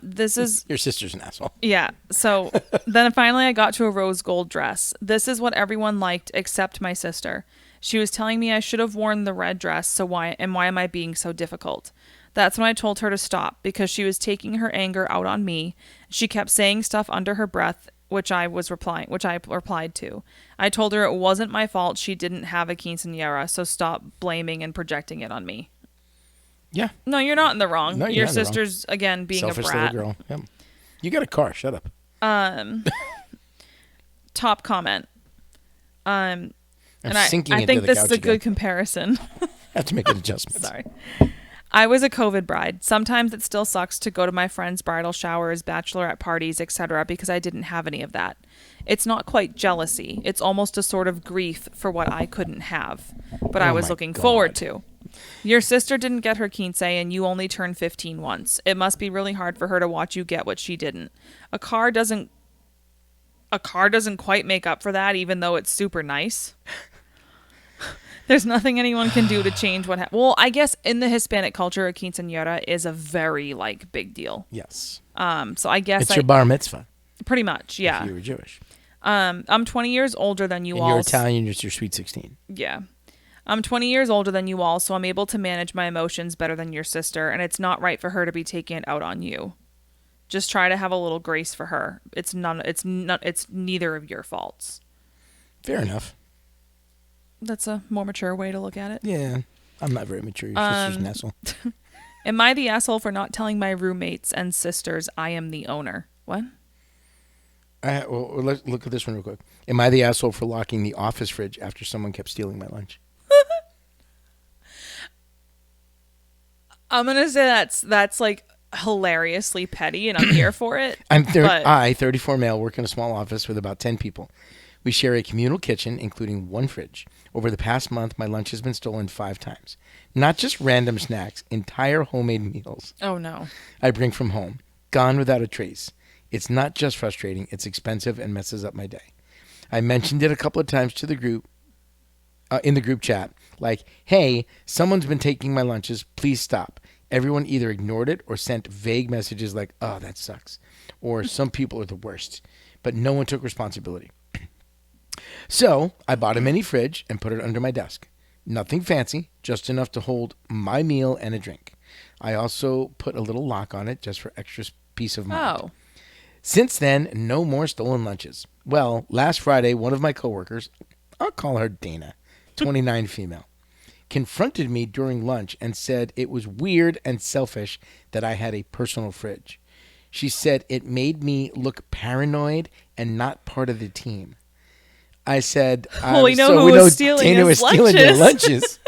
This is... Your sister's an asshole. Yeah. So then finally I got to a rose gold dress. This is what everyone liked except my sister. She was telling me I should have worn the red dress, so why am I being so difficult? That's when I told her to stop because she was taking her anger out on me. She kept saying stuff under her breath, which I replied to. I told her it wasn't my fault she didn't have a quinceañera, so stop blaming and projecting it on me. Yeah. No, you're not in the wrong. No, you're Your not in the wrong. sister's, again, being Selfish a brat. little girl. Yep. You got a car. Shut up. Top comment. I'm And sinking I into think the this couch is a again. good comparison. I have to make an adjustment. Sorry. I was a COVID bride. Sometimes it still sucks to go to my friends' bridal showers, bachelorette parties, etc. because I didn't have any of that. It's not quite jealousy. It's almost a sort of grief for what I couldn't have, but I Oh was my looking God. forward to. Your sister didn't get her quince and you only turned 15 once. It must be really hard for her to watch you get what she didn't. A car doesn't quite make up for that, even though it's super nice. There's nothing anyone can do to change what well, I guess in the Hispanic culture, a quinceañera is a very, big deal. Yes. So I guess It's your bar mitzvah. pretty much, yeah. If you were Jewish. I'm 20 years older than you And all. you're Italian, it's your sweet 16. Yeah. I'm 20 years older than you all, so I'm able to manage my emotions better than your sister, and it's not right for her to be taking it out on you. Just try to have a little grace for her. It's neither of your faults. Fair enough. That's a more mature way to look at it. Yeah. I'm not very mature. Your sister's an asshole. Am I the asshole for not telling my roommates and sisters I am the owner? What? Well, let's look at this one real quick. Am I the asshole for locking the office fridge after someone kept stealing my lunch? I'm gonna say that's hilariously petty, and I'm here for it. I, but 34 male, work in a small office with about 10 people. We share a communal kitchen, including one fridge. Over the past month, my lunch has been stolen 5 times. Not just random snacks, entire homemade meals Oh, no. I bring from home, gone without a trace. It's not just frustrating, it's expensive and messes up my day. I mentioned it a couple of times to the group, in the group chat, like, hey, someone's been taking my lunches, please stop. Everyone either ignored it or sent vague messages like, oh, that sucks. Or some people are the worst. But no one took responsibility. So I bought a mini fridge and put it under my desk. Nothing fancy, just enough to hold my meal and a drink. I also put a little lock on it just for extra peace of mind. Oh. Since then, no more stolen lunches. Well, last Friday, one of my coworkers, I'll call her Dana, 29 female, confronted me during lunch and said it was weird and selfish that I had a personal fridge. She said it made me look paranoid and not part of the team. I said, Well, we know who was stealing Dana was his stealing your lunches.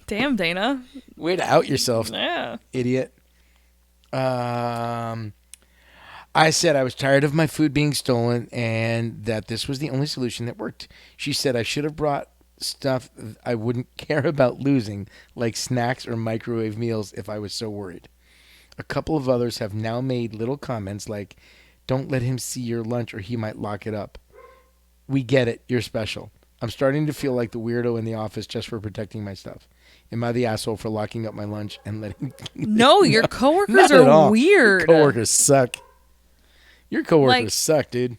Damn, Dana. Way to out yourself, Yeah. idiot. I said I was tired of my food being stolen and that this was the only solution that worked. She said I should have brought stuff I wouldn't care about losing, like snacks or microwave meals if I was so worried. A couple of others have now made little comments like, don't let him see your lunch or he might lock it up. We get it. You're special. I'm starting to feel like the weirdo in the office just for protecting my stuff. Am I the asshole for locking up my lunch and letting... No, your coworkers Not at are all. weird. Your coworkers suck. Your coworkers suck, dude.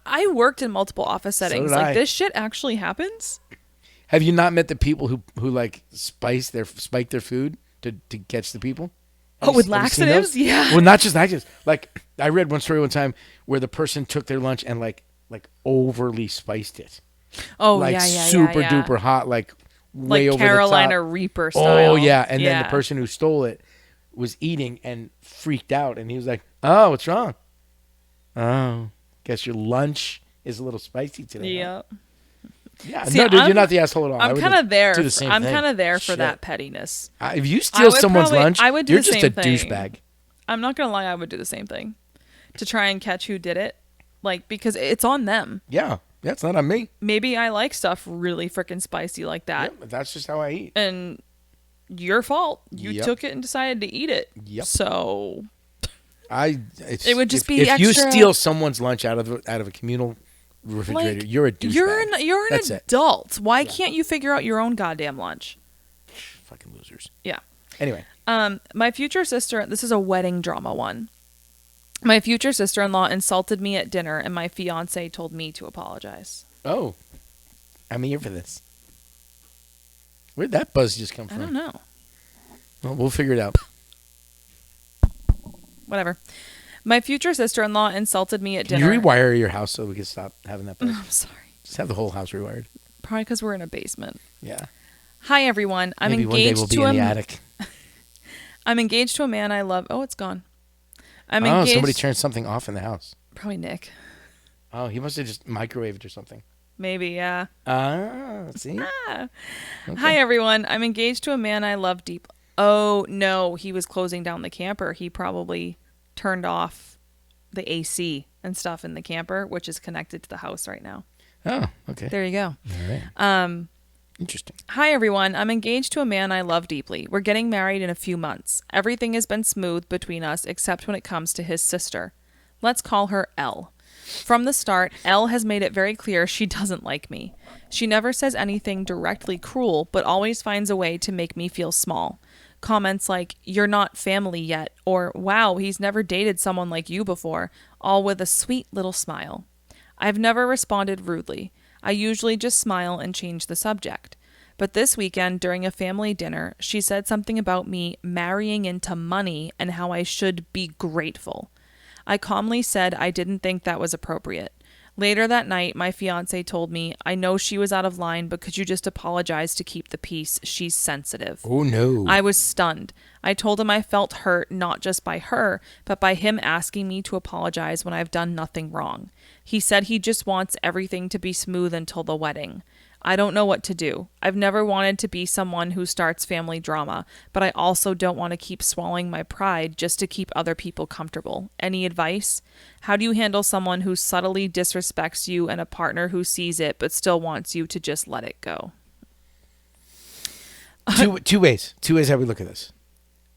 I worked in multiple office settings. did I. Like, this shit actually happens? Have you not met the people who like spike their food to catch the people? Oh, with Have you seen laxatives? those? Yeah. Well, not just laxatives. Like, I read one story one time where the person took their lunch and like overly spiced it. Oh, Like yeah. super duper hot, like way Like over Carolina the top. Reaper style. Oh yeah, and then the person who stole it was eating and freaked out, and he was like, "Oh, what's wrong? Oh, guess your lunch is a little spicy today." Yeah. Huh? Yeah. See, No, dude, you're not the asshole at all. I'm kind of there. Do the same I'm thing. kind of there for Shit. that pettiness. If you steal someone's lunch, I would do you're the just same a thing. douchebag. I'm not gonna lie, I would do the same thing to try and catch who did it, like, because it's on them. Yeah, it's not on me. Maybe I like stuff really freaking spicy like that, But that's just how I eat. and your fault. You Yep. took it and decided to eat it. Yep. So It would just be if you extra- steal someone's lunch out of a communal refrigerator, you're a douchebag. you're an That's it. adult. Why can't you figure out your own goddamn lunch? Fucking losers. Yeah. Anyway, My future sister, this is a wedding drama one. My future sister-in-law insulted me at dinner, and my fiance told me to apologize. oh, I'm here for this. Where'd that buzz just come I from? don't know. Well, we'll figure it out. Whatever. My future sister-in-law insulted me at Can dinner. you rewire your house so we can stop having that buzz? I'm sorry. Just have the whole house rewired. Probably because we're in a basement. Yeah. Hi, everyone. I'm Maybe one day engaged we'll be to in the a attic. I'm engaged to a man I love. Oh, it's gone. I'm Oh, engaged. somebody turned something off in the house. Probably Nick. Oh, he must have just microwaved or something. Maybe, yeah. See? Ah. Okay. Hi, everyone. I'm engaged to a man I love deeply. Oh, no. He was closing down the camper. He probably turned off the AC and stuff in the camper, which is connected to the house right now. Oh, okay. There you go. All right. Interesting. Hi, everyone. I'm engaged to a man I love deeply. We're getting married in a few months. Everything has been smooth between us except when it comes to his sister. Let's call her Elle. From the start, Elle has made it very clear she doesn't like me. She never says anything directly cruel, but always finds a way to make me feel small. Comments like, "You're not family yet," or "Wow, he's never dated someone like you before," all with a sweet little smile. I've never responded rudely. I usually just smile and change the subject. But this weekend, during a family dinner, she said something about me marrying into money and how I should be grateful. I calmly said I didn't think that was appropriate. Later that night, my fiance told me, "I know she was out of line, but could you just apologize to keep the peace? She's sensitive." Oh, no. I was stunned. I told him I felt hurt not just by her, but by him asking me to apologize when I've done nothing wrong. He said he just wants everything to be smooth until the wedding. I don't know what to do. I've never wanted to be someone who starts family drama, but I also don't want to keep swallowing my pride just to keep other people comfortable. Any advice? How do you handle someone who subtly disrespects you and a partner who sees it but still wants you to just let it go? Two ways. Two ways how we look at this.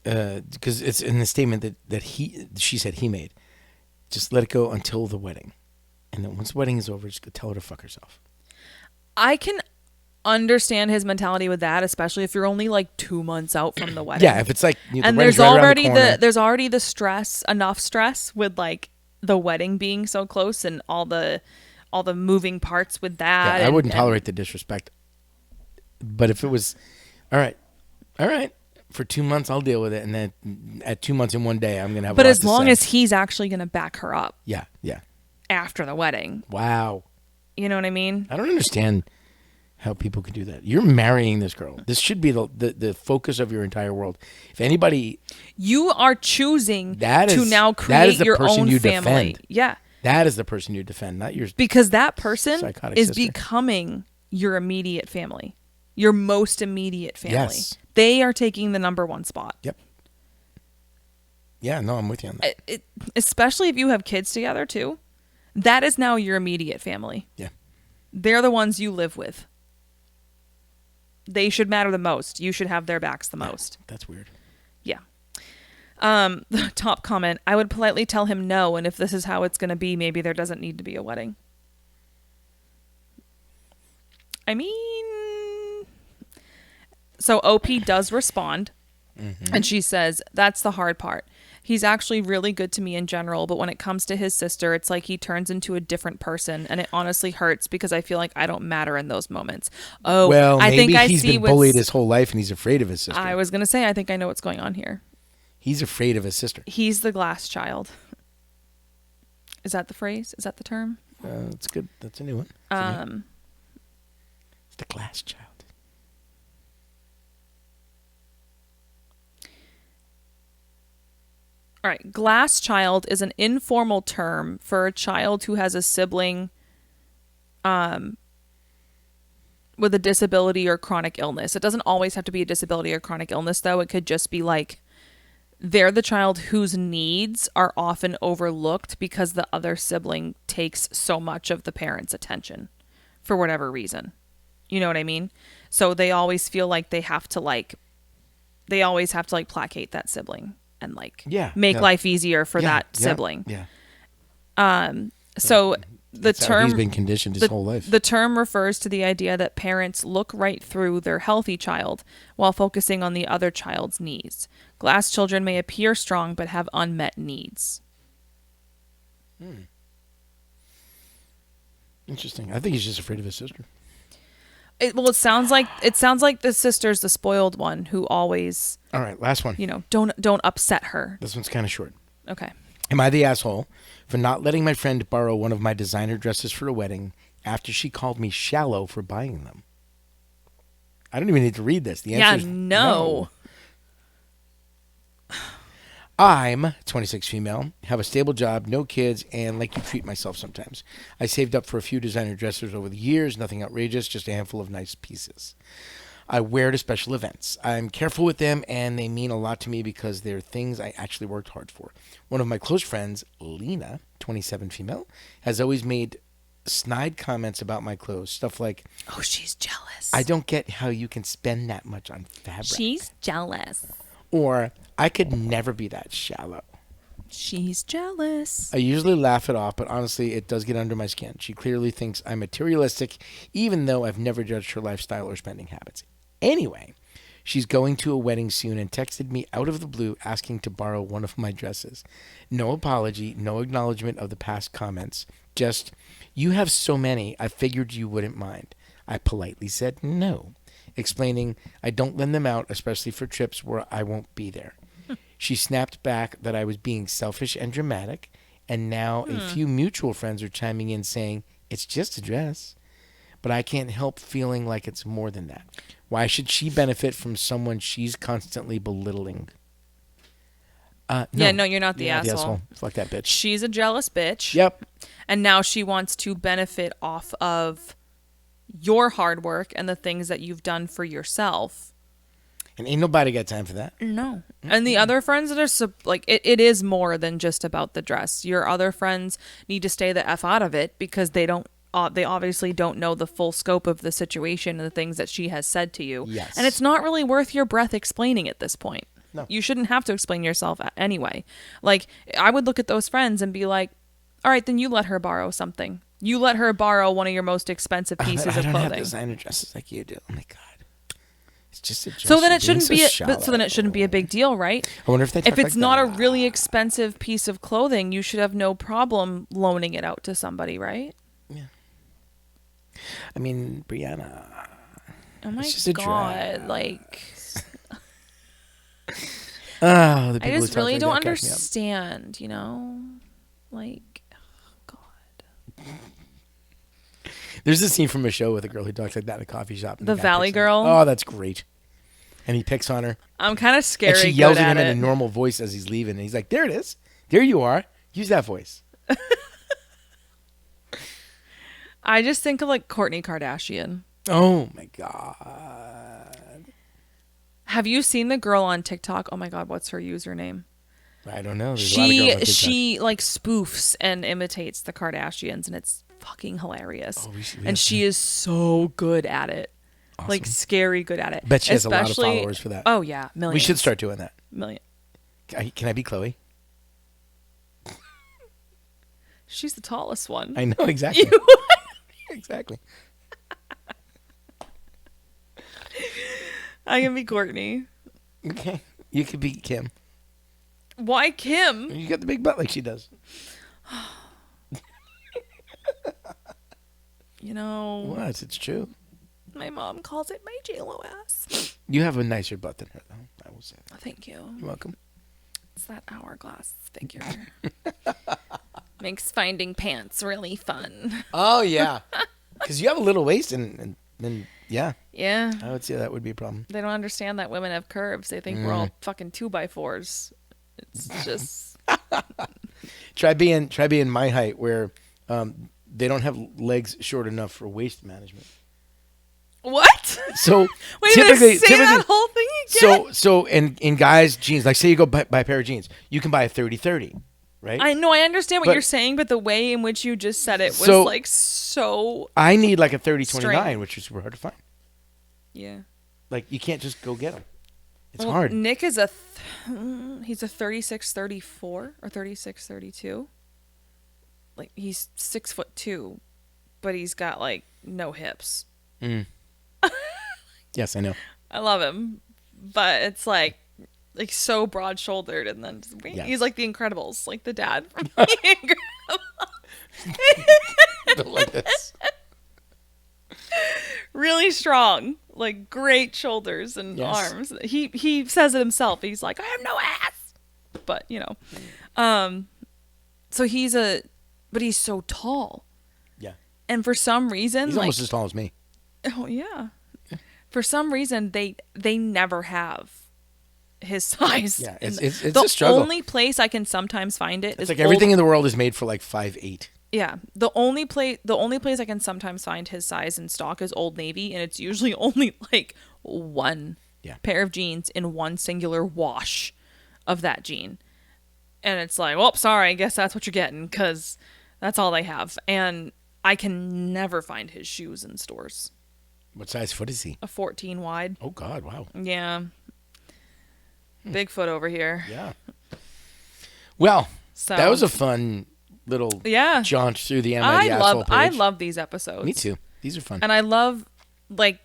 Because it's in the statement that she said he made. Just let it go until the wedding. And then once the wedding is over, just tell her to fuck herself. I can understand his mentality with that, especially if you're only like 2 months out from the wedding. Yeah, if it's like and there's already the stress, enough stress with like the wedding being so close and all the moving parts with that. Yeah, I wouldn't tolerate the disrespect. But if it was, all right, for 2 months I'll deal with it, and then at 2 months and 1 day I'm gonna have. But as long as he's actually gonna back her up. Yeah. After the wedding. Wow. You know what I mean? I don't understand how people could do that. You're marrying this girl. This should be the focus of your entire world. If anybody, you are choosing to now create your own family. Defend. Yeah. That is the person you defend, not yours. Because that person is sister. Becoming your immediate family. Your most immediate family. Yes. They are taking the number one spot. Yep. Yeah, no, I'm with you on that. Especially if you have kids together too. That is now your immediate family. Yeah. They're the ones you live with. They should matter the most. You should have their backs the most. That's weird. Yeah. The top comment, I would politely tell him no, and if this is how it's going to be, maybe there doesn't need to be a wedding. I mean, so OP does respond, and she says, that's the hard part. He's actually really good to me in general, but when it comes to his sister, it's like he turns into a different person, and it honestly hurts because I feel like I don't matter in those moments. Oh, well, I maybe think I he's see been bullied his whole life, and he's afraid of his sister. I was going to say, I think I know what's going on here. He's afraid of his sister. He's the glass child. Is that the phrase? Is that the term? That's good. That's a new one. It's the glass child. All right. Glass child is an informal term for a child who has a sibling with a disability or chronic illness. It doesn't always have to be a disability or chronic illness, though. It could just be like they're the child whose needs are often overlooked because the other sibling takes so much of the parent's attention for whatever reason. You know what I mean? So they always feel like they always have to placate that sibling. And make life easier for that sibling. Yeah. So the term he's been conditioned his whole life. The term refers to the idea that parents look right through their healthy child while focusing on the other child's needs. Glass children may appear strong but have unmet needs. Interesting. I think he's just afraid of his sister. It sounds like the sister's the spoiled one who always. All right, last one. Don't upset her. This one's kind of short. Okay. Am I the asshole for not letting my friend borrow one of my designer dresses for a wedding after she called me shallow for buying them? I don't even need to read this. The answer is no. I'm 26 female, have a stable job, no kids, and like to treat myself sometimes. I saved up for a few designer dresses over the years, nothing outrageous, just a handful of nice pieces. I wear to special events. I'm careful with them, and they mean a lot to me because they're things I actually worked hard for. One of my close friends, Lena, 27 female, has always made snide comments about my clothes. Stuff like, oh, she's jealous. I don't get how you can spend that much on fabric. She's jealous. Or, I could never be that shallow. She's jealous. I usually laugh it off, but honestly, it does get under my skin. She clearly thinks I'm materialistic, even though I've never judged her lifestyle or spending habits. Anyway, she's going to a wedding soon and texted me out of the blue asking to borrow one of my dresses. No apology, no acknowledgement of the past comments. Just, you have so many, I figured you wouldn't mind. I politely said no, explaining I don't lend them out, especially for trips where I won't be there. She snapped back that I was being selfish and dramatic, and now a few mutual friends are chiming in saying, it's just a dress. But I can't help feeling like it's more than that. Why should she benefit from someone she's constantly belittling? No, you're not the asshole. Fuck that bitch. She's a jealous bitch. Yep. And now she wants to benefit off of your hard work and the things that you've done for yourself. And ain't nobody got time for that. No. And the other friends that are like, it is more than just about the dress. Your other friends need to stay the F out of it because they obviously don't know the full scope of the situation and the things that she has said to you. Yes. And it's not really worth your breath explaining at this point. No. You shouldn't have to explain yourself anyway. Like, I would look at those friends and be like, all right, then you let her borrow something. You let her borrow one of your most expensive pieces of I don't clothing. have designer dresses like you do. Oh my god, it's just a dress. So then You're it shouldn't being be. shallow. So then it shouldn't be a big deal, right? I wonder if they. If it's like not a that. really expensive piece of clothing, you should have no problem loaning it out to somebody, right? Yeah. I mean, Brianna. Oh my It's just a god! dress. Like, Oh, the I people who just talk really like don't that crack me up. understand. You know, like, oh god. There's a scene from a show with a girl who talks like that in a coffee shop. And The guy Valley picks on her. Girl? Oh, that's great. And he picks on her. I'm kind of scary. And she yells good at him it. in a normal voice as he's leaving. And he's like, there it is. There you are. Use that voice. I just think of like Kourtney Kardashian. Oh, my God. Have you seen the girl on TikTok? Oh my god, what's her username? I don't know. There's a lot of girls on TikTok. She like spoofs and imitates the Kardashians, and it's fucking hilarious. Oh, we have and she is so good at it. Awesome. Like scary good at it. Bet she has a lot of Especially- followers for that. Oh yeah, millions. We should start doing that. Million. Can I be Chloe? She's the tallest one. I know, exactly. You- Exactly. I can be Courtney. Okay. You could be Kim. Why Kim? You got the big butt like she does. You know, What? It's true. my mom calls it my JLo ass. You have a nicer butt than her, though. I will say that. Thank you. You're welcome. It's that hourglass figure. Makes finding pants really fun. Oh, yeah. Because you have a little waist, and yeah, Yeah. I would say that would be a problem. They don't understand that women have curves. They think we're all fucking 2x4s. It's just Try being my height, where they don't have legs short enough for waist management. what? So Wait a minute, say that whole thing again. So in guys' jeans, like say you go buy a pair of jeans, you can buy a 30-30, right? I know, I understand what But- you're saying, but the way in which you just said it was So- like so. I need like a 30-29, Straight. which is super hard to find. Yeah. Like you can't just go get them. It's Well, hard. Nick is he's a 36-34 or 36-32. Like he's 6'2", but he's got like no hips. Yes, I know. I love him, but it's like so broad shouldered, and then just, Yes. he's like the Incredibles, like the dad from the Incredibles. like this. Really strong, like great shoulders and Yes. arms. He says it himself. He's like, I have no ass, but so but he's so tall, Yeah, and for some reason, he's like, almost as tall as me. oh yeah, for some reason they never have his size. Yeah, in it's the a struggle. only place I can sometimes find it It's is like everything in the world is made for like 5'8". Yeah, the only place I can sometimes find his size in stock is Old Navy, and it's usually only like one pair of jeans in one singular wash of that jean, and it's like, well, sorry, I guess that's what you're getting because that's all they have, and I can never find his shoes in stores. What size foot is he? A 14 wide. Oh God, wow. Yeah, Bigfoot over here. Yeah. Well, So that was a fun little jaunt through the asshole page. I love these episodes. Me too. These are fun. And I love like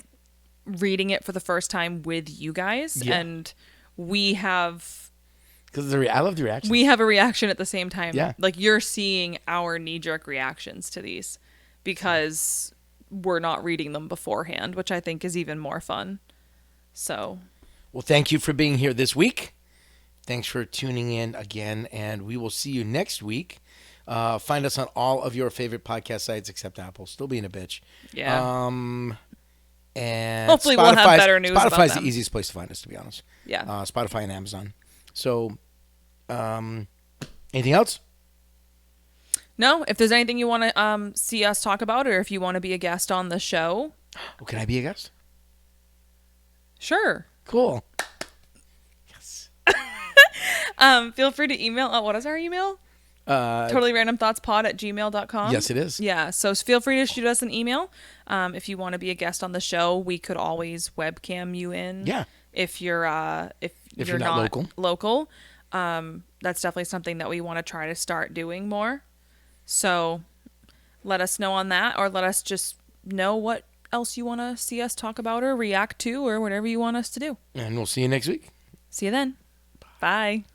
reading it for the first time with you guys, Yeah. and we have Because I love the reaction. a reaction at the same time. Yeah. Like you're seeing our knee-jerk reactions to these because we're not reading them beforehand, which I think is even more fun. So, Well, thank you for being here this week. Thanks for tuning in again, and we will see you next week. Find us on all of your favorite podcast sites except Apple. Still being a bitch. yeah. And Hopefully we'll have better news about Spotify's them. the easiest place to find us, to be honest. Yeah. Spotify and Amazon. So, anything else? No, if there's anything you want to see us talk about, or if you want to be a guest on the show, Oh, can I be a guest? sure. Cool. Yes. Feel free to email. Oh, what is our email? Uh, totallyrandomthoughtspod@gmail.com. yes, it is. Yeah, so feel free to shoot us an email. If you want to be a guest on the show, we could always webcam you in. Yeah. If you're if you're not local, that's definitely something that we want to try to start doing more. So let us know on that, or let us just know what else you want to see us talk about or react to, or whatever you want us to do. And we'll see you next week. See you then. Bye.